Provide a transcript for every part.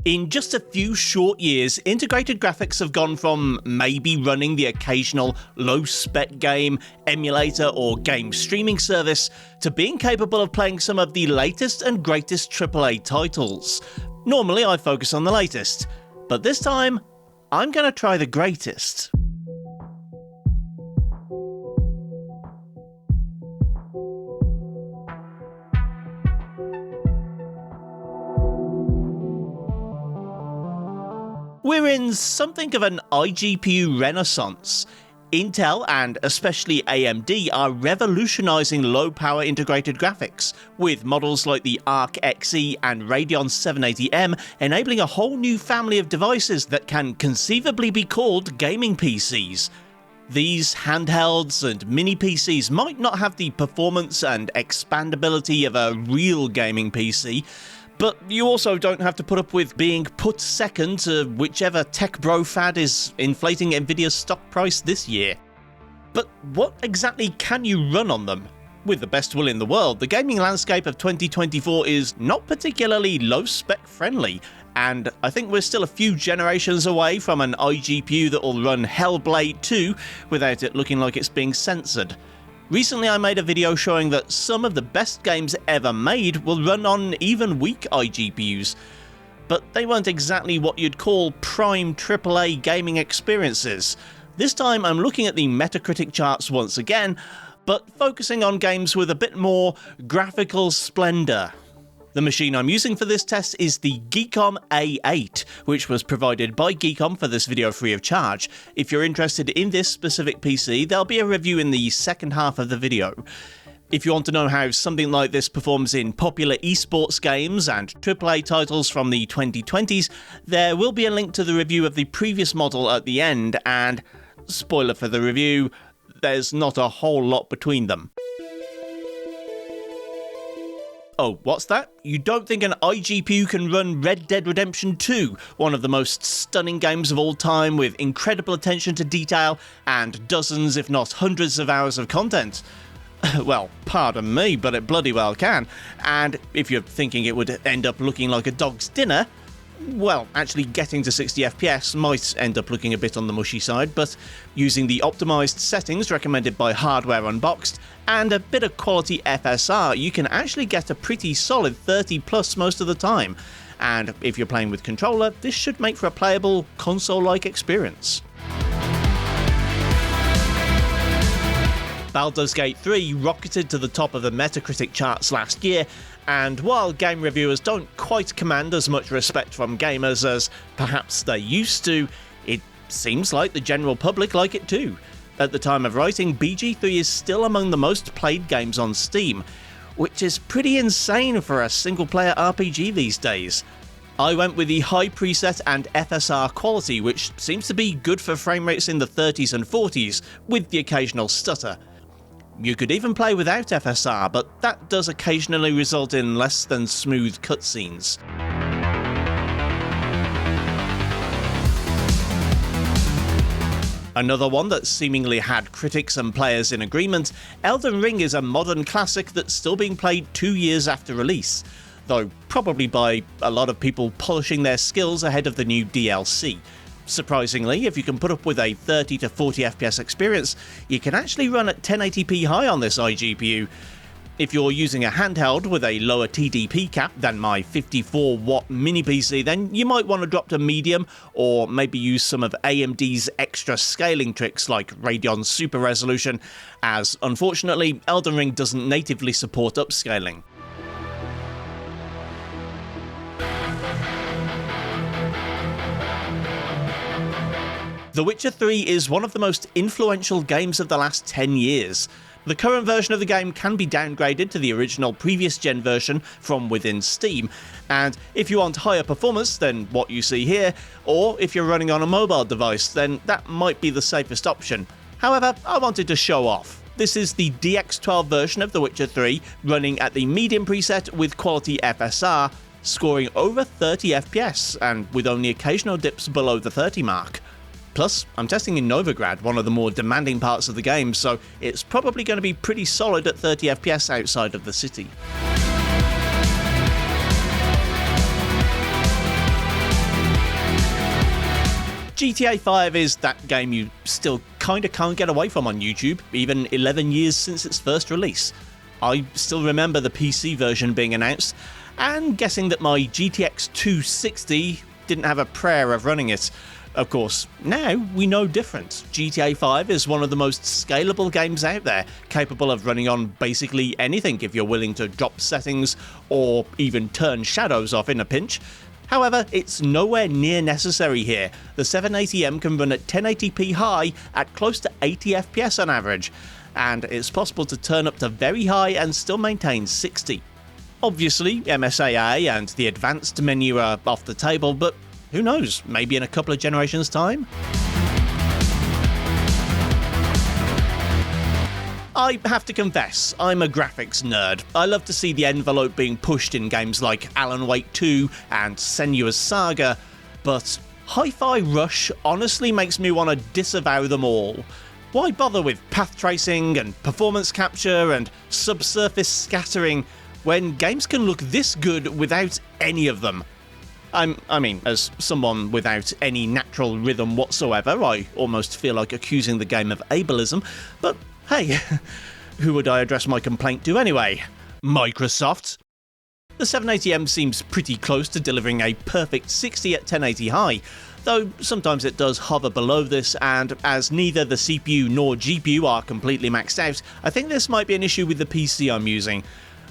In just a few short years, integrated graphics have gone from maybe running the occasional low-spec game, emulator, or game streaming service to being capable of playing some of the latest and greatest AAA titles. Normally I focus on the latest, but this time I'm gonna try the greatest. We're in something of an iGPU renaissance. Intel and especially AMD are revolutionizing low-power integrated graphics, with models like the Arc XE and Radeon 780M enabling a whole new family of devices that can conceivably be called gaming PCs. These handhelds and mini PCs might not have the performance and expandability of a real gaming PC, but you also don't have to put up with being put second to whichever tech bro fad is inflating Nvidia's stock price this year. But what exactly can you run on them? With the best will in the world, the gaming landscape of 2024 is not particularly low-spec friendly, and I think we're still a few generations away from an iGPU that will run Hellblade 2 without it looking like it's being censored. Recently I made a video showing that some of the best games ever made will run on even weak iGPUs, but they weren't exactly what you'd call prime AAA gaming experiences. This time I'm looking at the Metacritic charts once again, but focusing on games with a bit more graphical splendour. The machine I'm using for this test is the Geekom A8, which was provided by Geekom for this video free of charge. If you're interested in this specific PC, there'll be a review in the second half of the video. If you want to know how something like this performs in popular esports games and AAA titles from the 2020s, there will be a link to the review of the previous model at the end, and, spoiler for the review, there's not a whole lot between them. Oh, what's that? You don't think an iGPU can run Red Dead Redemption 2, one of the most stunning games of all time with incredible attention to detail and dozens if not hundreds of hours of content? Well, pardon me, but it bloody well can. And if you're thinking it would end up looking like a dog's dinner, well, actually getting to 60 FPS might end up looking a bit on the mushy side, but using the optimised settings recommended by Hardware Unboxed and a bit of quality FSR, you can actually get a pretty solid 30 plus most of the time. And if you're playing with controller, this should make for a playable, console-like experience. Baldur's Gate 3 rocketed to the top of the Metacritic charts last year, and while game reviewers don't quite command as much respect from gamers as perhaps they used to, it seems like the general public like it too. At the time of writing, BG3 is still among the most played games on Steam, which is pretty insane for a single-player RPG these days. I went with the high preset and FSR quality, which seems to be good for frame rates in the 30s and 40s, with the occasional stutter. You could even play without FSR, but that does occasionally result in less than smooth cutscenes. Another one that seemingly had critics and players in agreement, Elden Ring is a modern classic that's still being played 2 years after release, though probably by a lot of people polishing their skills ahead of the new DLC. Surprisingly, if you can put up with a 30 to 40 FPS experience, you can actually run at 1080p high on this iGPU. If you're using a handheld with a lower TDP cap than my 54-watt mini PC, then you might want to drop to medium, or maybe use some of AMD's extra scaling tricks like Radeon Super Resolution, as unfortunately Elden Ring doesn't natively support upscaling. The Witcher 3 is one of the most influential games of the last 10 years. The current version of the game can be downgraded to the original previous gen version from within Steam, and if you want higher performance than what you see here, or if you're running on a mobile device, then that might be the safest option. However, I wanted to show off. This is the DX12 version of The Witcher 3, running at the medium preset with quality FSR, scoring over 30 FPS, and with only occasional dips below the 30 mark. Plus, I'm testing in Novigrad, one of the more demanding parts of the game, so it's probably going to be pretty solid at 30 FPS outside of the city. GTA 5 is that game you still kinda can't get away from on YouTube, even 11 years since its first release. I still remember the PC version being announced, and guessing that my GTX 260 didn't have a prayer of running it. Of course, now we know different. GTA 5 is one of the most scalable games out there, capable of running on basically anything if you're willing to drop settings or even turn shadows off in a pinch. However, it's nowhere near necessary here. The 780M can run at 1080p high at close to 80 FPS on average, and it's possible to turn up to very high and still maintain 60. Obviously, MSAA and the advanced menu are off the table, but who knows, maybe in a couple of generations' time? I have to confess, I'm a graphics nerd. I love to see the envelope being pushed in games like Alan Wake 2 and Senua's Saga, but Hi-Fi Rush honestly makes me want to disavow them all. Why bother with path tracing and performance capture and subsurface scattering when games can look this good without any of them? I mean, as someone without any natural rhythm whatsoever, I almost feel like accusing the game of ableism, but hey, who would I address my complaint to anyway? Microsoft? The 780M seems pretty close to delivering a perfect 60 at 1080 high, though sometimes it does hover below this, and as neither the CPU nor GPU are completely maxed out, I think this might be an issue with the PC I'm using.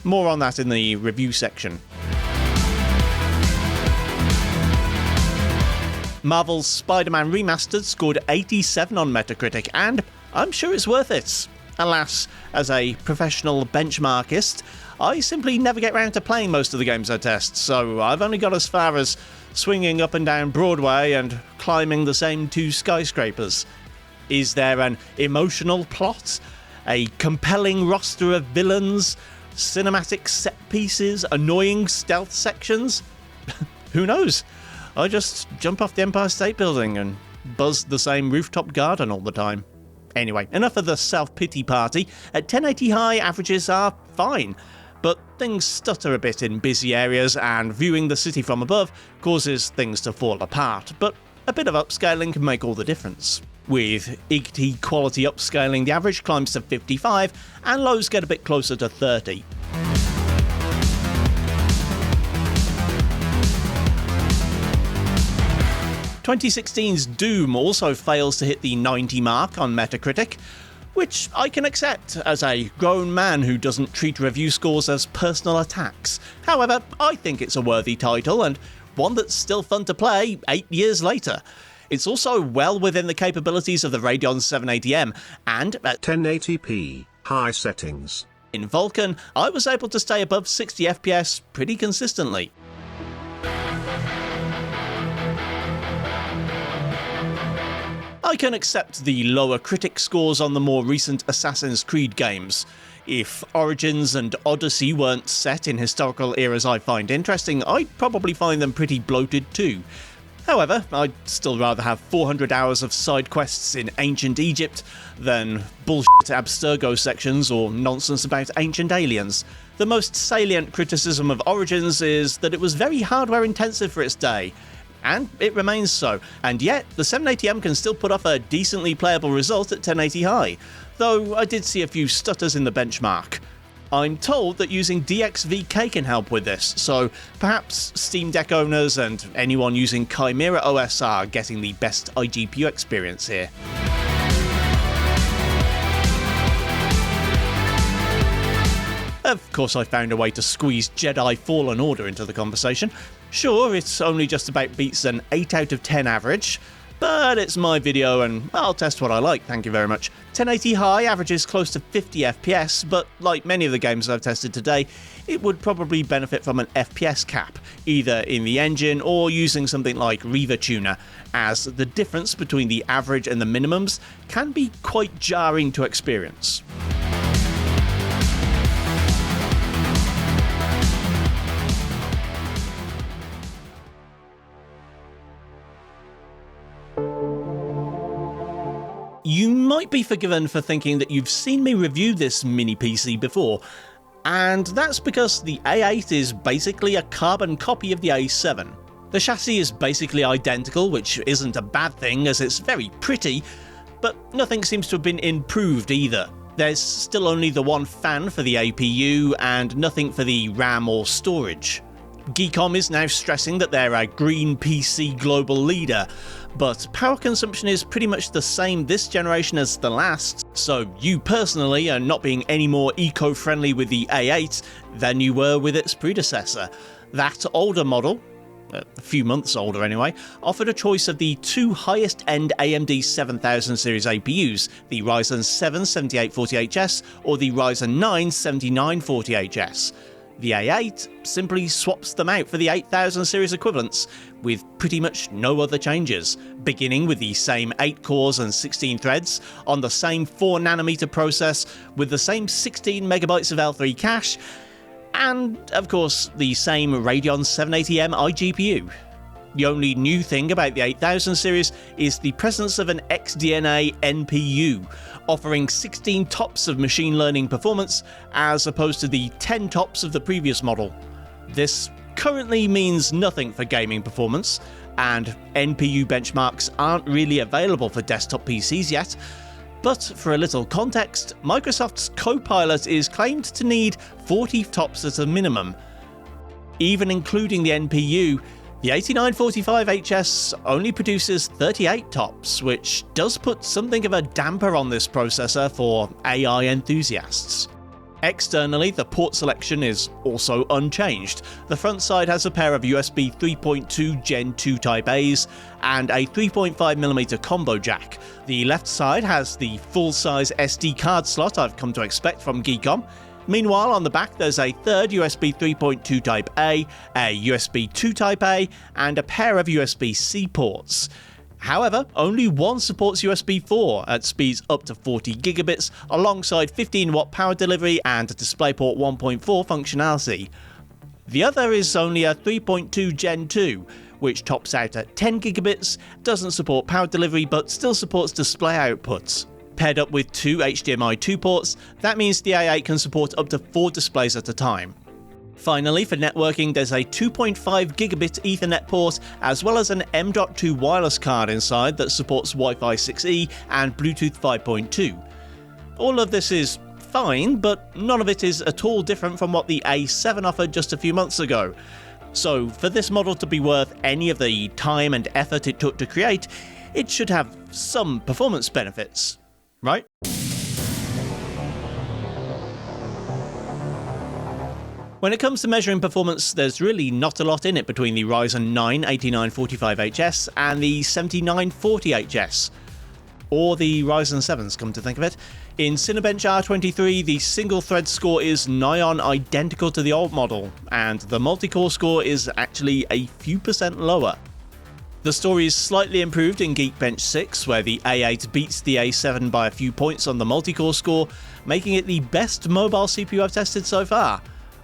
More on that in the review section. Marvel's Spider-Man Remastered scored 87 on Metacritic, and I'm sure it's worth it. Alas, as a professional benchmarkist, I simply never get round to playing most of the games I test, so I've only got as far as swinging up and down Broadway and climbing the same 2 skyscrapers. Is there an emotional plot? A compelling roster of villains? Cinematic set pieces? Annoying stealth sections? Who knows? I just jump off the Empire State Building and buzz the same rooftop garden all the time. Anyway, enough of the self-pity party. At 1080 high, averages are fine, but things stutter a bit in busy areas, and viewing the city from above causes things to fall apart, but a bit of upscaling can make all the difference. With IGT quality upscaling, the average climbs to 55, and lows get a bit closer to 30. 2016's Doom also fails to hit the 90 mark on Metacritic, which I can accept as a grown man who doesn't treat review scores as personal attacks. However, I think it's a worthy title, and one that's still fun to play 8 years later. It's also well within the capabilities of the Radeon 780M, and at 1080p, high settings. In Vulkan, I was able to stay above 60 FPS pretty consistently. I can accept the lower critic scores on the more recent Assassin's Creed games. If Origins and Odyssey weren't set in historical eras I find interesting, I'd probably find them pretty bloated too. However, I'd still rather have 400 hours of side quests in ancient Egypt than bullshit Abstergo sections or nonsense about ancient aliens. The most salient criticism of Origins is that it was very hardware intensive for its day. And it remains so, and yet the 780M can still put off a decently playable result at 1080 high, though I did see a few stutters in the benchmark. I'm told that using DXVK can help with this, so perhaps Steam Deck owners and anyone using Chimera OS are getting the best iGPU experience here. Of course, I found a way to squeeze Jedi Fallen Order into the conversation. Sure, it's only just about beats an 8 out of 10 average, but it's my video and I'll test what I like, thank you very much. 1080 high averages close to 50 FPS, but like many of the games I've tested today, it would probably benefit from an FPS cap, either in the engine or using something like Riva Tuner, as the difference between the average and the minimums can be quite jarring to experience. You might be forgiven for thinking that you've seen me review this mini PC before, and that's because the A8 is basically a carbon copy of the A7. The chassis is basically identical, which isn't a bad thing as it's very pretty, but nothing seems to have been improved either. There's still only the one fan for the APU and nothing for the RAM or storage. Geekom is now stressing that they're a green PC global leader, but power consumption is pretty much the same this generation as the last, so you personally are not being any more eco-friendly with the A8 than you were with its predecessor. That older model, a few months older anyway, offered a choice of the two highest-end AMD 7000 series APUs, the Ryzen 7 7840HS or the Ryzen 9 7940HS. The A8 simply swaps them out for the 8000 series equivalents, with pretty much no other changes, beginning with the same 8 cores and 16 threads, on the same 4nm process, with the same 16MB of L3 cache, and, of course, the same Radeon 780M iGPU. The only new thing about the 8000 series is the presence of an XDNA NPU, offering 16 TOPS of machine learning performance as opposed to the 10 TOPS of the previous model. This currently means nothing for gaming performance, and NPU benchmarks aren't really available for desktop PCs yet. But for a little context, Microsoft's Copilot is claimed to need 40 TOPS at a minimum. Even including the NPU, the 8945HS only produces 38 TOPS, which does put something of a damper on this processor for AI enthusiasts. Externally, the port selection is also unchanged. The front side has a pair of USB 3.2 Gen 2 Type A's and a 3.5mm combo jack. The left side has the full-size SD card slot I've come to expect from Geekom. Meanwhile, on the back there's a third USB 3.2 Type A USB 2 Type A, and a pair of USB-C ports. However, only one supports USB 4 at speeds up to 40 gigabits, alongside 15W power delivery and DisplayPort 1.4 functionality. The other is only a 3.2 Gen 2, which tops out at 10 gigabits, doesn't support power delivery but still supports display outputs. Paired up with two HDMI 2 ports, that means the A8 can support up to 4 displays at a time. Finally, for networking, there's a 2.5 gigabit Ethernet port, as well as an M.2 wireless card inside that supports Wi-Fi 6E and Bluetooth 5.2. All of this is fine, but none of it is at all different from what the A7 offered just a few months ago. So for this model to be worth any of the time and effort it took to create, it should have some performance benefits, right? When it comes to measuring performance, there's really not a lot in it between the Ryzen 9 8945HS and the 7940HS. Or the Ryzen 7s, come to think of it. In Cinebench R23, the single-thread score is nigh on identical to the old model, and the multi-core score is actually a few percent lower. The story is slightly improved in Geekbench 6, where the A8 beats the A7 by a few points on the multi-core score, making it the best mobile CPU I've tested so far,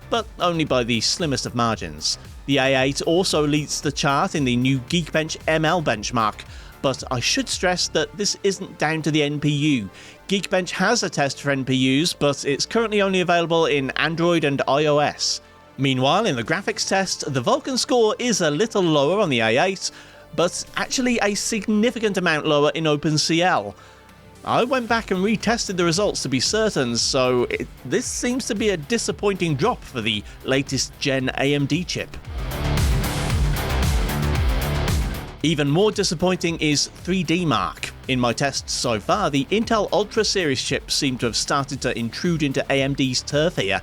but only by the slimmest of margins. The A8 also leads the chart in the new Geekbench ML benchmark, but I should stress that this isn't down to the NPU. Geekbench has a test for NPUs, but it's currently only available in Android and iOS. Meanwhile, in the graphics test, the Vulkan score is a little lower on the A8, but actually a significant amount lower in OpenCL. I went back and retested the results to be certain, so this seems to be a disappointing drop for the latest gen AMD chip. Even more disappointing is 3D Mark. In my tests so far, the Intel Ultra series chips seem to have started to intrude into AMD's turf here,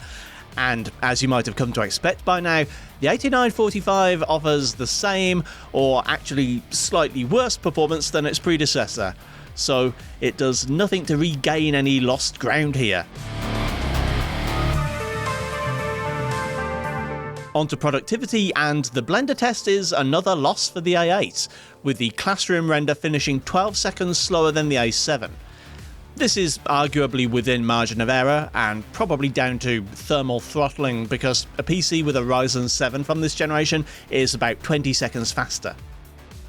and as you might have come to expect by now, the 8945 offers the same, or actually slightly worse performance than its predecessor. So it does nothing to regain any lost ground here. On to productivity, and the Blender test is another loss for the A8, with the classroom render finishing 12 seconds slower than the A7. This is arguably within margin of error, and probably down to thermal throttling, because a PC with a Ryzen 7 from this generation is about 20 seconds faster.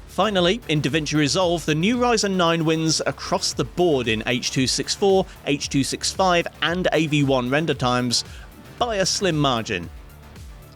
Finally, in DaVinci Resolve, the new Ryzen 9 wins across the board in H.264, H.265 and AV1 render times by a slim margin.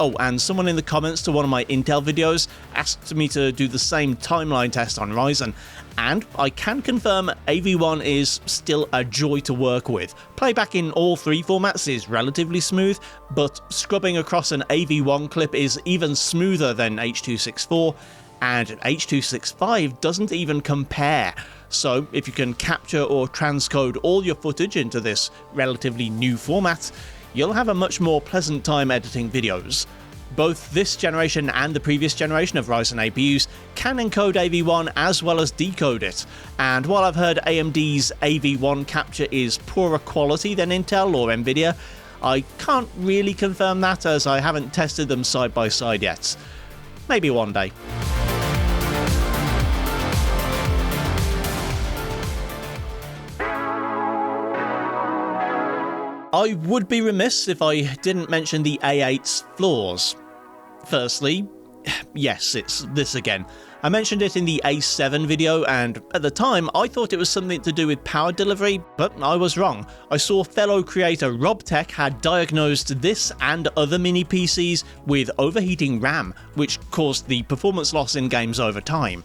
Oh, and someone in the comments to one of my Intel videos asked me to do the same timeline test on Ryzen, and I can confirm AV1 is still a joy to work with. Playback in all three formats is relatively smooth, but scrubbing across an AV1 clip is even smoother than H.264, and H.265 doesn't even compare. So if you can capture or transcode all your footage into this relatively new format, you'll have a much more pleasant time editing videos. Both this generation and the previous generation of Ryzen APUs can encode AV1 as well as decode it, and while I've heard AMD's AV1 capture is poorer quality than Intel or Nvidia, I can't really confirm that as I haven't tested them side by side yet. Maybe one day. I would be remiss if I didn't mention the A8's flaws. Firstly, yes, it's this again. I mentioned it in the A7 video, and at the time I thought it was something to do with power delivery, but I was wrong. I saw fellow creator RobTech had diagnosed this and other mini PCs with overheating RAM, which caused the performance loss in games over time.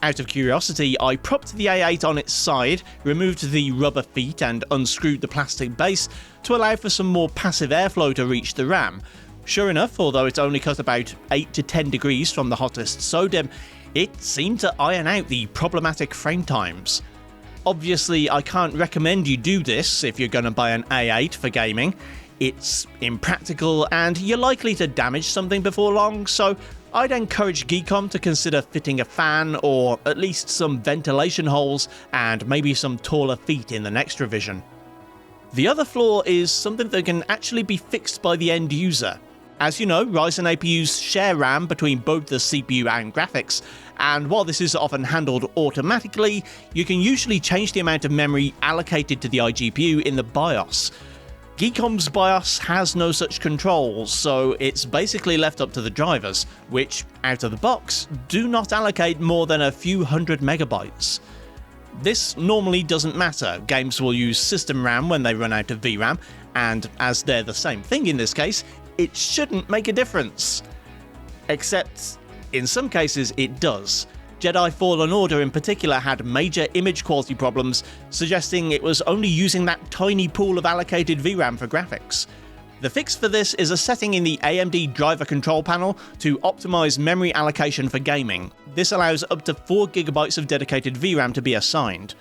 Out of curiosity, I propped the A8 on its side, removed the rubber feet and unscrewed the plastic base to allow for some more passive airflow to reach the RAM. Sure enough, although it only cut about 8 to 10 degrees from the hottest SODIMM, it seemed to iron out the problematic frame times. Obviously, I can't recommend you do this if you're going to buy an A8 for gaming. It's impractical and you're likely to damage something before long, so I'd encourage Geekom to consider fitting a fan or at least some ventilation holes and maybe some taller feet in the next revision. The other flaw is something that can actually be fixed by the end user. As you know, Ryzen APUs share RAM between both the CPU and graphics, and while this is often handled automatically, you can usually change the amount of memory allocated to the iGPU in the BIOS. Geekom's BIOS has no such controls, so it's basically left up to the drivers, which, out of the box, do not allocate more than a few hundred megabytes. This normally doesn't matter. Games will use system RAM when they run out of VRAM, and as they're the same thing in this case, it shouldn't make a difference. Except, in some cases it does. Jedi Fallen Order in particular had major image quality problems, suggesting it was only using that tiny pool of allocated VRAM for graphics. The fix for this is a setting in the AMD driver control panel to optimize memory allocation for gaming. This allows up to 4GB of dedicated VRAM to be assigned.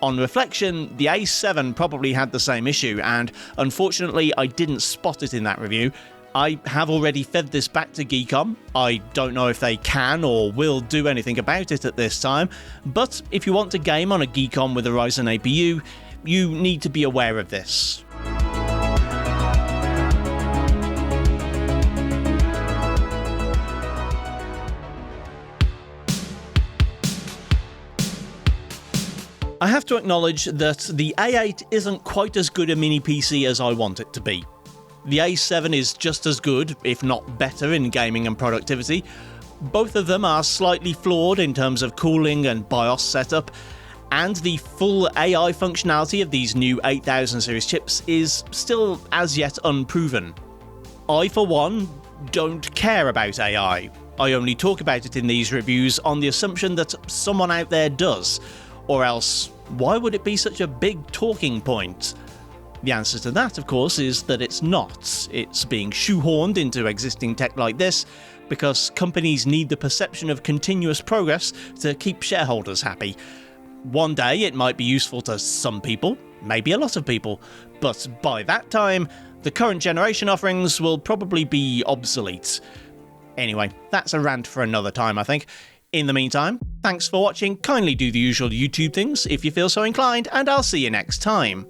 On reflection, the A7 probably had the same issue, and unfortunately I didn't spot it in that review. I have already fed this back to Geekom. I don't know if they can or will do anything about it at this time, but if you want to game on a Geekom with a Ryzen APU, you need to be aware of this. I have to acknowledge that the A8 isn't quite as good a mini PC as I want it to be. The A7 is just as good, if not better, in gaming and productivity. Both of them are slightly flawed in terms of cooling and BIOS setup, and the full AI functionality of these new 8000 series chips is still as yet unproven. I, for one, don't care about AI. I only talk about it in these reviews on the assumption that someone out there does. Or else, why would it be such a big talking point? The answer to that, of course, is that it's not. It's being shoehorned into existing tech like this because companies need the perception of continuous progress to keep shareholders happy. One day it might be useful to some people, maybe a lot of people, but by that time, the current generation offerings will probably be obsolete. Anyway, that's a rant for another time, I think. In the meantime, thanks for watching, kindly do the usual YouTube things if you feel so inclined, and I'll see you next time.